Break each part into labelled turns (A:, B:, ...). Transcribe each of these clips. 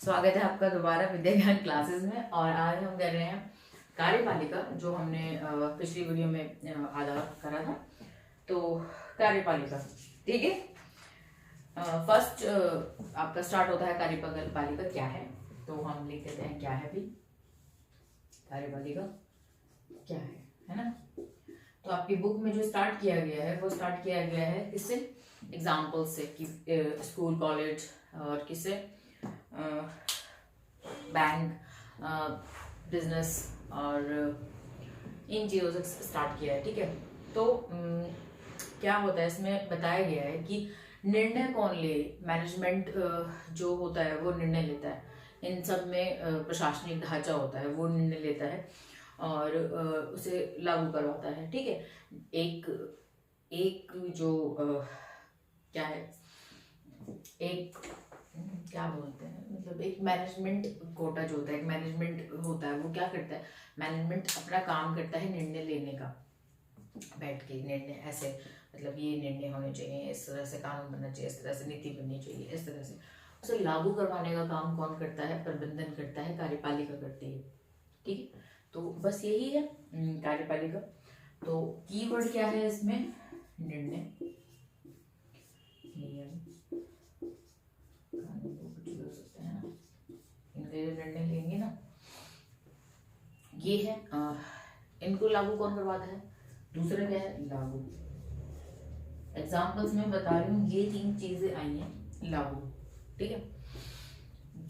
A: स्वागत है आपका दोबारा विद्या ज्ञान क्लासेस में। और आज हम कर रहे हैं कार्यपालिका, जो हमने पिछली वीडियो में आधा करा था। तो कार्यपालिका, ठीक है। फर्स्ट आपका स्टार्ट होता है कार्यपालिका क्या है, तो हम लिख देते हैं क्या है भी कार्यपालिका क्या है ना। तो आपकी बुक में जो स्टार्ट किया गया है वो स्टार्ट किया गया है किससे, एग्जाम्पल से कि स्कूल कॉलेज और किससे, बैंक, बिजनेस और इन चीज़ों से स्टार्ट किया है, ठीक है। तो क्या होता है इसमें बताया गया है कि निर्णय कौन ले, मैनेजमेंट जो होता है वो निर्णय लेता है। इन सब में प्रशासनिक ढांचा होता है वो निर्णय लेता है और उसे लागू करवाता है, ठीक है। एक एक जो क्या है, एक क्या बोलते हैं, मतलब एक मैनेजमेंट कोटा जो होता है, एक मैनेजमेंट होता है, वो क्या करता है, मैनेजमेंट अपना काम करता है निर्णय लेने का, बैठ के निर्णय ऐसे, मतलब ये निर्णय होने चाहिए, इस तरह से कानून बनना चाहिए, इस तरह से नीति बननी चाहिए, इस तरह से उसे लागू करवाने का काम कौन करता है, प्रबंधन करता है, कार्यपालिका करती है, ठीक है। तो बस यही है कार्यपालिका। तो कीवर्ड क्या है इसमें, निर्णय, नियम, कानून को कुछ भी हो सकते हैं ना, इनके जो निर्णय लेंगे ना, ये है इनको लागू कौन करवाता है, दूसरा क्या है, लागू। एग्जाम्पल्स में बता रही हूँ, ये 3 चीजें आई हैं, लागू, ठीक है।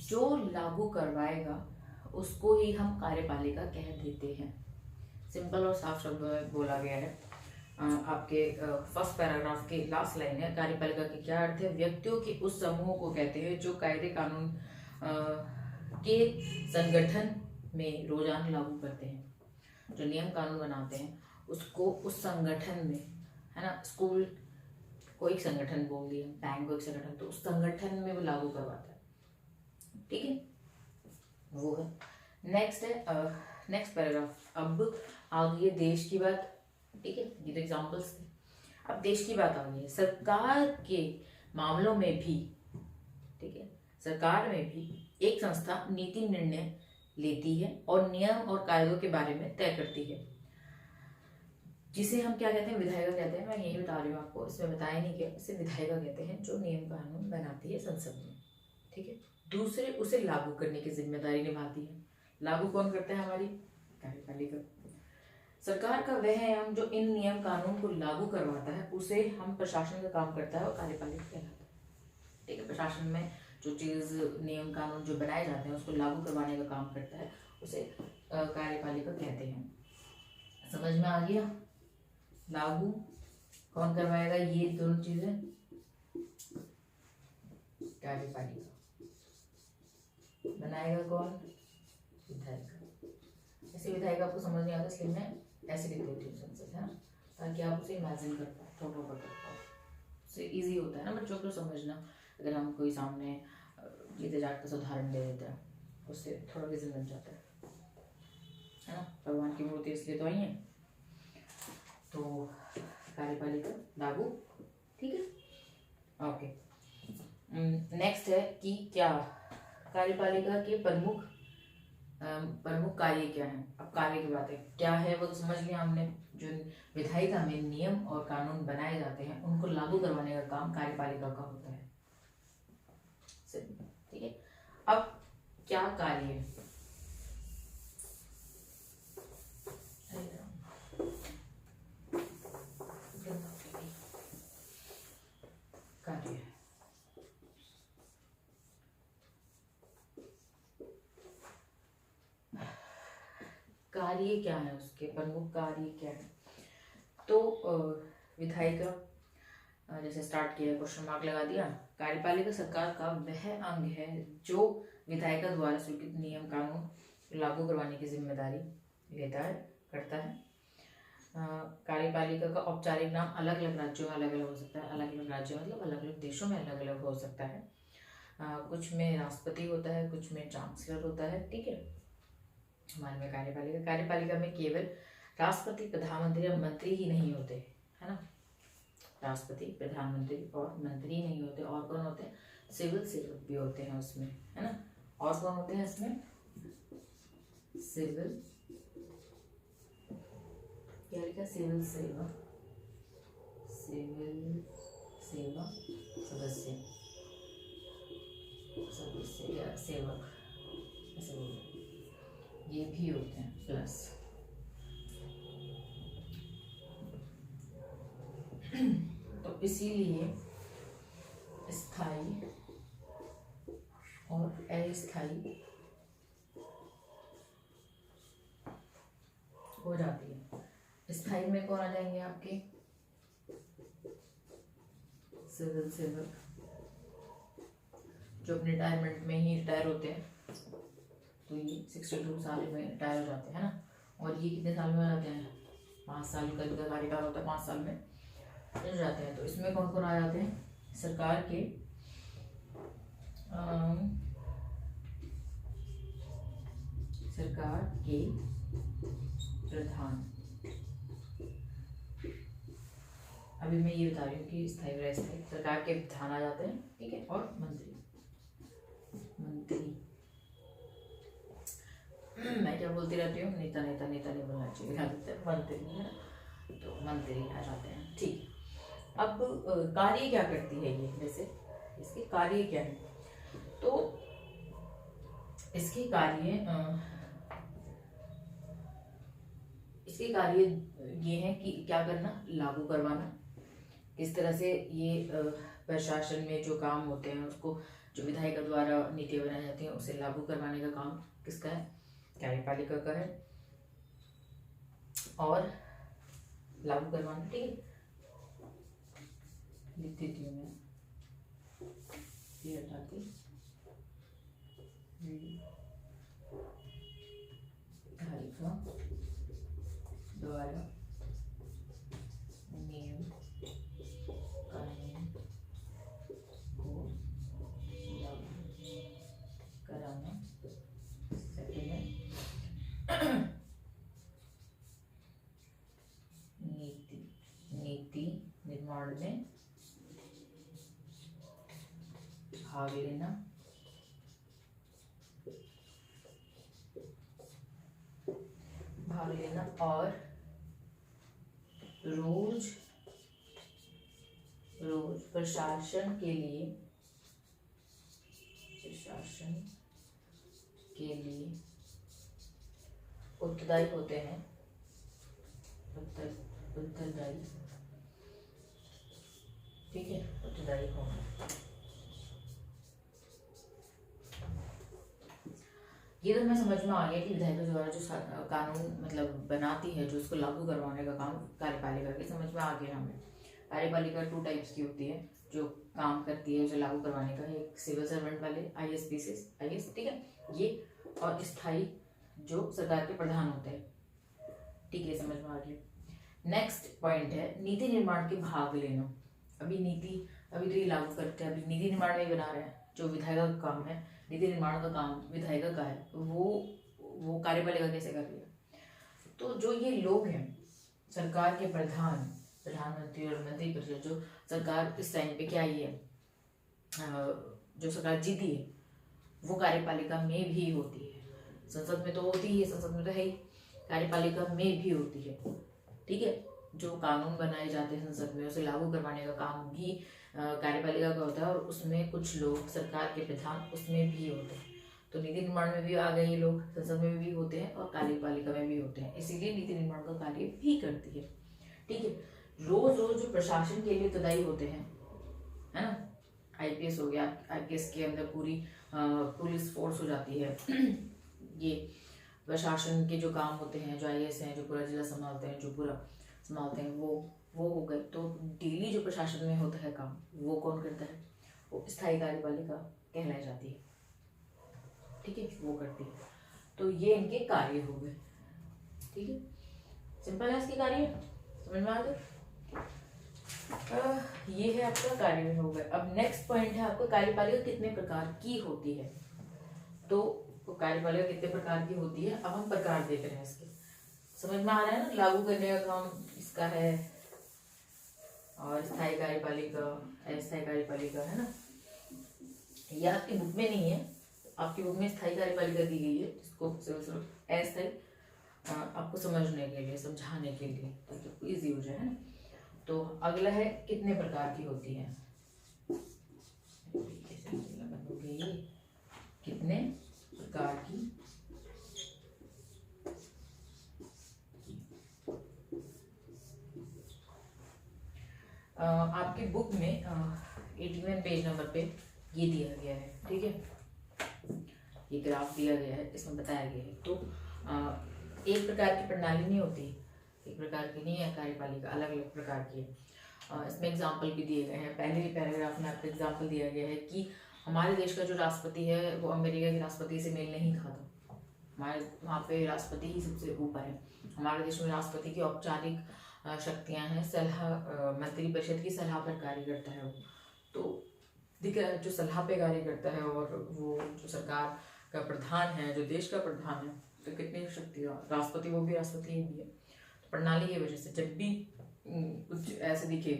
A: जो लागू करवाएगा उसको ही हम कार्यपालिका कह देते हैं। सिंपल और साफ शब्दों में बोला गया है। आपके फर्स्ट पैराग्राफ के लास्ट लाइन है, कार्यपालिका के क्या अर्थ है, व्यक्तियों के उस समूह को कहते हैं जो कायदे कानून के संगठन में रोजाना लागू करते हैं, जो नियम कानून बनाते हैं उसको उस संगठन में, है ना, स्कूल को एक संगठन बोल दिया, बैंक को एक संगठन, तो उस संगठन में वो लागू करवाता है, ठीक है, वो है। नेक्स्ट है नेक्स्ट पैराग्राफ, अब आ गई है देश की बात, ठीक है, ये तो एग्जाम्पल्स थे। अब देश की बात आ गई है, सरकार के मामलों में भी, ठीक है, सरकार में भी एक संस्था नीति निर्णय लेती है और नियम और कायदों के बारे में तय करती है, जिसे हम क्या कहते हैं, विधायिका कहते हैं। मैं यही बता रही हूँ आपको, इसमें बताया नहीं क्या, इसे विधायिका कहते हैं, जो नियम कानून बनाती है संसद में, ठीक है। दूसरे उसे लागू करने की जिम्मेदारी निभाती है। लागू कौन करता है, हमारी कार्यपालिका। सरकार का वह अंग जो इन नियम कानून को लागू करवाता है उसे हम प्रशासन का काम करता है और कार्यपालिका कहलाता है, ठीक है। प्रशासन में जो चीज नियम कानून जो बनाए जाते हैं उसको लागू करवाने का काम करता है, उसे कार्यपालिका कहते हैं। समझ में आ गया, लागू कौन करवाएगा, ये दोनों चीजें, कार्यपालिका। बनाएगा कौन, विधायिका। ऐसे विधायिका आपको समझ नहीं आता, इसलिए मैं ऐसे लिख देती हूँ संसद, है ना, ताकि आप उसे इमेजिन कर पाओ, थोड़ा बहुत कर पाओ, उससे इजी होता है ना बच्चों को समझना। अगर हम कोई सामने जीते जागते का उदाहरण दे देते हैं, उससे थोड़ा विजन बन जाता है ना। भगवान की मूर्ति इसलिए तो आई है। तो कार्यपालिका, लागू, ठीक है, ओके। नेक्स्ट है कि क्या कार्यपालिका के प्रमुख कार्य क्या है। अब कार्य की बात है, क्या है वो तो समझ लिया हमने, जो विधायिका में नियम और कानून बनाए जाते हैं उनको लागू करवाने का काम कार्यपालिका का होता है, ठीक है। अब क्या कार्य है, कार्य, कार्य क्या है, उसके प्रमुख कार्य क्या है। तो विधायिका, जैसे स्टार्ट किया, क्वेश्चन मार्क लगा दिया। कार्यपालिका सरकार का वह अंग है जो विधायिका द्वारा स्वीकृत नियम कानून लागू करवाने की जिम्मेदारी लेता है, करता है। कार्यपालिका का औपचारिक नाम अलग अलग राज्यों में अलग अलग हो सकता है, अलग अलग राज्यों मतलब अलग अलग देशों में अलग अलग हो सकता है। कुछ में राष्ट्रपति होता है, कुछ में चांसलर होता है, ठीक है। हमारे में कार्यपालिका में केवल राष्ट्रपति, प्रधानमंत्री और मंत्री ही नहीं होते, है ना। राष्ट्रपति, प्रधानमंत्री और मंत्री नहीं होते, और कौन होते हैं, सिविल सेवक भी होते हैं उसमें, है ना, और कौन होते हैं इसमें? सिविल, क्या लिखा? सिविल सेवा, सिविल सेवा सदस्य, सदस्य या सेवक ऐसे बोलते हैं, ये भी होते हैं प्लस। तो इसीलिए स्थायी और अस्थायी हो जाती है। स्थायी में कौन आ जाएंगे आपके? सिविल सेवक, जो अपने रिटायरमेंट में ही रिटायर होते हैं, तो ये 62 साल में रिटायर हो जाते हैं ना। और ये कितने साल में हो जाते हैं? 5 साल का इनका कार्यकाल होता है, 5 साल में मिल जाते हैं। तो इसमें कौन कौन आ जाते हैं? सरकार के प्रधान, अभी मैं ये बता रही हूँ कि स्थायी और अस्थायी। सरकार के प्रधान आ जाते हैं, ठीक है, और मंत्री मैं क्या बोलती रहती हूँ, नेता नेता नेता नहीं बोलना चाहिए, मंत्री है ना, तो मंत्री आ जाते हैं, ठीक। अब कार्य क्या करती है ये, जैसे इसके कार्य क्या है? तो इसके कार्य ये है कि क्या करना? लागू करवाना। किस तरह से ये प्रशासन में जो काम होते हैं उसको, जो विधायिका द्वारा नीतियां बनाई जाती हैं उसे लागू करवाने का काम किसका है? कार्यपालिका का है। और लागू करवाना, ठीक है, लिख देती हूँ मैं, ये हटाती, विधायिका द्वारा नियम कानून को लागू कराना। सेकंड है नीति निर्माण में भाग लेना, और रोज प्रशासन के लिए उत्तरदायी होते हैं, उत्तरदायी, ठीक है, उत्तरदायी होना। ये तो मैं समझ में आ गया कि विधायिका द्वारा जो कानून मतलब बनाती है, जो उसको लागू करवाने का काम कार्यपालिका के, समझ में आ गया हमें। कार्यपालिका 2 टाइप्स की होती है जो काम करती है, जो लागू करवाने का। एक सिविल सर्वेंट वाले IAS, ठीक है, ये, और स्थायी जो सरकार के प्रधान होते हैं, ठीक है, समझ में आ गया। नेक्स्ट पॉइंट है नीति निर्माण के भाग लेना। अभी तो ये लागू करते हैं, अभी नीति निर्माण में बना रहे हैं, जो विधायिका का काम है, नीति निर्माण का काम विधायिका का है, वो कार्यपालिका कैसे कर रही है? तो जो ये लोग हैं, सरकार के प्रधानमंत्री और मंत्री परिषद, जो सरकार इस टाइम पे क्या ही है, जो सरकार जीती है, वो कार्यपालिका में भी होती है। संसद में तो होती ही है, संसद में तो है ही, कार्यपालिका में भी होती है, ठीक है। जो कानून बनाए जाते हैं संसद में, उसे लागू करवाने का काम भी कार्यपालिका का होता है, और उसमें कुछ लोग, सरकार के प्रधान, उसमें भी होते हैं। तो नीति निर्माण में भी आ गए ये लोग, संसद में भी होते हैं और कार्यपालिका में भी होते हैं, इसीलिए नीति निर्माण का कार्य भी करती है, ठीक है। रोज जो प्रशासन के लिए उत्तरदायी होते हैं, है ना, IPS हो गया, IPS के अंदर पूरी पुलिस फोर्स हो जाती है। ये प्रशासन के जो काम होते हैं, जो IAS हैं, जो पूरा जिला संभालते हैं, वो हो गए। तो डेली जो प्रशासन में होता है काम, वो कौन करता है? वो स्थायी कार्यपालिका कहलाई जाती है, ठीक है, वो करती है। तो ये इनके कार्य हो गए, ठीक है, सिंपल है इसके कार्य, समझ में आ गया। ये है आपका कार्य हो गया। अब नेक्स्ट पॉइंट है आपका कार्यपालिका कितने प्रकार की होती है। तो कार्यपालिका कितने प्रकार की होती है, अब हम प्रकार देख रहे हैं इसके, समझ में आ रहा है ना। लागू करने का काम इसका है, और स्थायी कार्यपालिका, अस्थायी कार्यपालिका, है ना। ये आपकी बुक में नहीं है, आपकी बुक में स्थायी कार्यपालिका दी गई है, जिसको सिर्फ अस्थायी आपको समझने के लिए, समझाने के लिए, ताकि आपको ईजी हो जाए, है ना। तो अगला है कितने प्रकार की होती है, कितने प्रकार की आपकी बुक में 81 पेज नंबर पे ये दिया गया है, ठीक है, ये ग्राफ दिया गया है, इसमें बताया गया है। तो एक प्रकार की प्रणाली नहीं होती, एक प्रकार की नहीं है कार्यपालिका, अलग अलग प्रकार की है। इसमें एग्जाम्पल भी दिए गए हैं। पहले ही पैराग्राफ में आपको एग्जाम्पल दिया गया है कि हमारे देश का जो राष्ट्रपति है वो अमेरिका के राष्ट्रपति से मेल नहीं खाता। हमारे वहाँ पे राष्ट्रपति ही सबसे ऊपर है। हमारे देश में राष्ट्रपति की औपचारिक शक्तियाँ हैं, सलाह मंत्री परिषद की सलाह पर कार्य करता है वो। तो दिख रहा है जो सलाह पे कार्य करता है, और वो जो सरकार का प्रधान है, जो देश का प्रधान है, तो कितनी शक्ति है, राष्ट्रपति वो भी राष्ट्रपति ही भी है। तो प्रणाली की वजह से जब भी कुछ ऐसे दिखे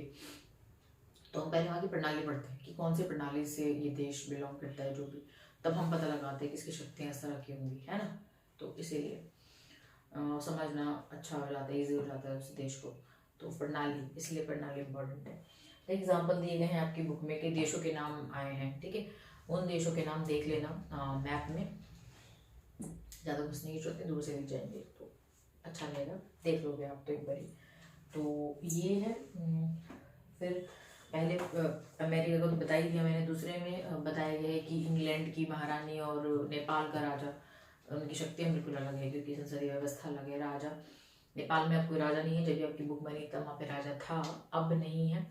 A: तो हम पहले वहाँ की प्रणाली पढ़ते हैं कि कौन सी प्रणाली से ये देश बिलोंग करता है, जो भी, तब हम पता लगाते हैं कि इसकी शक्तियाँ इस तरह की होंगी, है ना। तो इसीलिए समझना अच्छा हो जाता है, ईजी हो जाता है उस देश को। तो प्रणाली, इसलिए प्रणाली इम्पोर्टेंट है। एग्जाम्पल दिए गए हैं आपकी बुक में कि देशों के नाम आए हैं, ठीक है, उन देशों के नाम देख लेना मैप में, ज़्यादा घुसने की जरूरत है, दूर से दिख जाएंगे तो अच्छा रहेगा, देख लोगे आप तो एक बारी। तो ये है। फिर पहले अमेरिका को तो बता ही दिया मैंने। दूसरे में बताया गया है कि इंग्लैंड की महारानी और नेपाल का राजा, उनकी शक्तियाँ बिल्कुल अलग है, क्योंकि संसदीय व्यवस्था अलग है। राजा, नेपाल में अब कोई राजा नहीं है, जब भी आपकी बुक बनी तब वहाँ पे राजा था, अब नहीं है।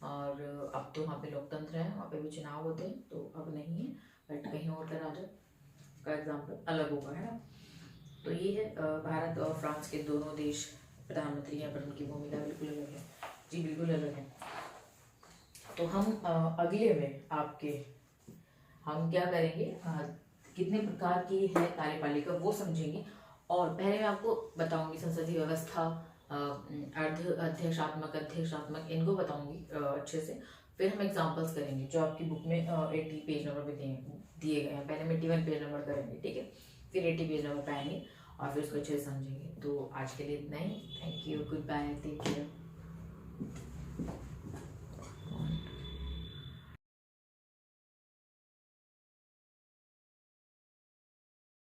A: और अब तो वहाँ पे लोकतंत्र है, वहाँ पे भी चुनाव होते हैं, तो अब नहीं है, बट कहीं और का राजा का एग्जाम्पल अलग होगा, है ना। तो ये है भारत और फ्रांस के दोनों देश प्रधानमंत्री हैं, पर उनकी भूमिका बिल्कुल अलग है जी, बिल्कुल अलग है। तो हम अगले में आपके हम क्या करेंगे, कितने प्रकार की है कार्यपालिका वो समझेंगे। और पहले मैं आपको बताऊंगी संसदीय व्यवस्था, अध्यक्षात्मक, इनको बताऊंगी अच्छे से। फिर हम एग्जांपल्स करेंगे जो आपकी बुक में 80 पेज नंबर पे दिए गए हैं। पहले हम 81 पेज नंबर करेंगे, ठीक है, फिर 80 पेज नंबर पे आएंगे और फिर उसको अच्छे से समझेंगे। तो आज के लिए इतना ही। Thank you, goodbye, take care.